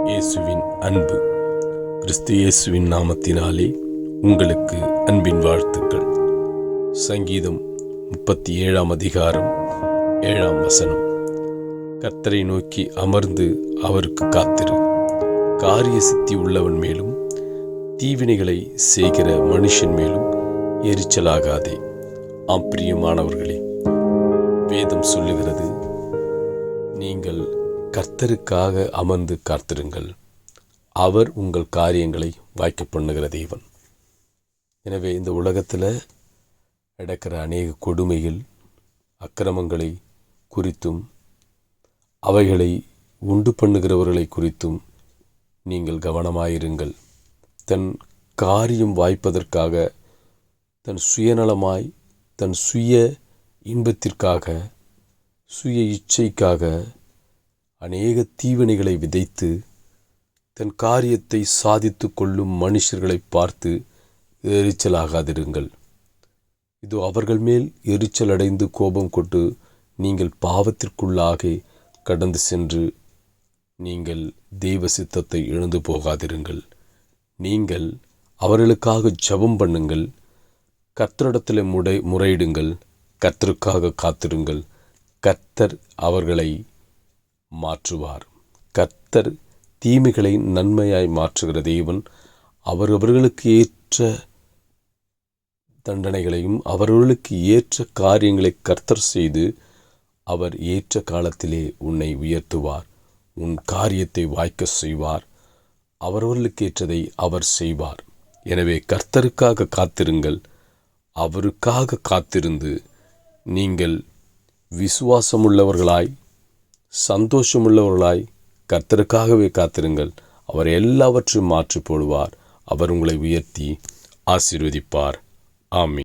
இயேசுவின் அன்பு. கிறிஸ்து இயேசுவின் நாமத்தினாலே உங்களுக்கு அன்பின் வாழ்த்துக்கள். சங்கீதம் 37 அதிகாரம் 7 கர்த்தரை நோக்கி அமர்ந்து அவருக்கு காத்திரு. காரிய சித்தி உள்ளவன் மேலும் தீவினைகளை செய்கிற மனுஷன் மேலும் எரிச்சலாகாதே. பிரியமானவர்களே, வேதம் சொல்லுகிறது, நீங்கள் கர்த்தருக்காக அமர்ந்து காத்திருங்கள், அவர் உங்கள் காரியங்களை வாய்க்க பண்ணுகிற தேவன். எனவே இந்த உலகத்தில் நடக்கிற அநேக கொடுமைகள், அக்கிரமங்களை குறித்தும் அவைகளை உண்டு பண்ணுகிறவர்களை குறித்தும் நீங்கள் கவனமாயிருங்கள். தன் காரியம் வாய்ப்பதற்காக, தன் சுயநலமாய், தன் சுய இன்பத்திற்காக, சுய இச்சைக்காக அநேக தீவினைகளை விதைத்து தன் காரியத்தை சாதித்து கொள்ளும் மனுஷர்களை பார்த்து எரிச்சலாகாதிருங்கள். இது அவர்கள் மேல் எரிச்சல் அடைந்து கோபம் கொண்டு நீங்கள் பாவத்திற்குள்ளாக கடந்து சென்று நீங்கள் தெய்வ சித்தத்தை இழந்து போகாதிருங்கள். நீங்கள் அவர்களுக்காக ஜெபம் பண்ணுங்கள், கர்த்தரிடத்தில் முறையிடுங்கள், கர்த்தருக்காக காத்திருங்கள். கர்த்தர் அவர்களை மாற்றுவார். கர்த்தர் தீமைகளை நன்மையாய் மாற்றுகிற தேவன். அவர்களுக்கு ஏற்ற தண்டனைகளையும் அவர்களுக்கு ஏற்ற காரியங்களை கர்த்தர் செய்து அவர் ஏற்ற காலத்திலே உன்னை உயர்த்துவார். உன் காரியத்தை வாய்க்க செய்வார். அவர்களுக்கு ஏற்றதை அவர் செய்வார். எனவே கர்த்தருக்காக காத்திருங்கள். அவருக்காக காத்திருந்து நீங்கள் விசுவாசமுள்ளவர்களாய், சந்தோஷமுள்ளவர்களாய் கர்த்தருக்காகவே காத்திருங்கள். அவர் எல்லாவற்றையும் மாற்றி போடுவார். அவர் உங்களை உயர்த்தி ஆசீர்வதிப்பார். ஆமென்.